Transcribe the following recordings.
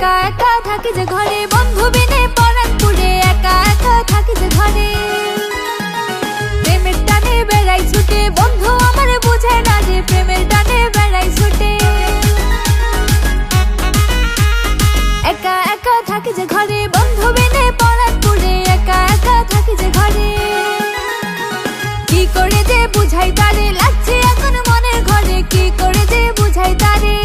একা একা থাকি যে ঘরে, বন্ধু বিনে পরাণ পুড়ে, একা একা থাকি যে ঘরে। প্রেমের টানে বেড়াই ছুটে, বন্ধু আমার বুঝে না যে প্রেমের টানে বেড়াই ছুটে। একা একা থাকি যে ঘরে, বন্ধু বিনে পরাণ পুড়ে, একা একা থাকি যে ঘরে। কি করে যে বুঝাই তারে, লাগছে এখন মনের ঘরে, কি করে যে বুঝাই তারে।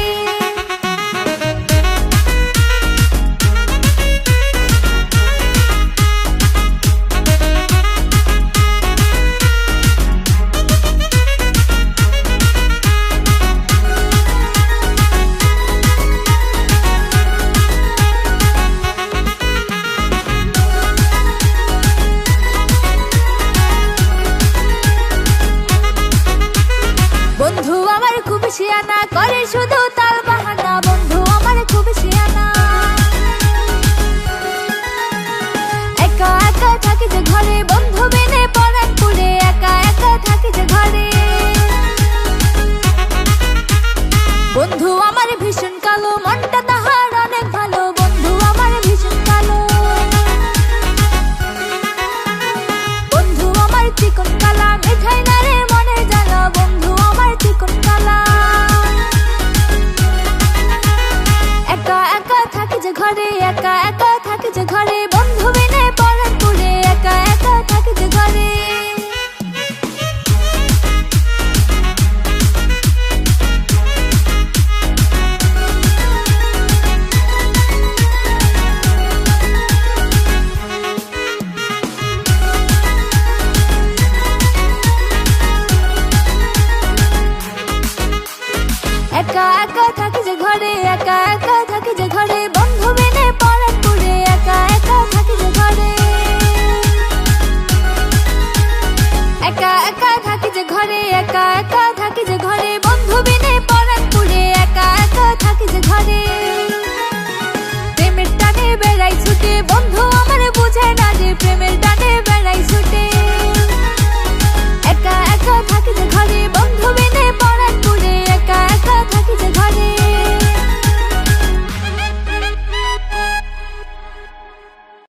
বন্ধু আমার খুব শিয়ানা, করে শুধু তাল বাহানা, বন্ধু আমার খুব শিয়ানা। একা একা থাকি যে ঘরে, বন্ধু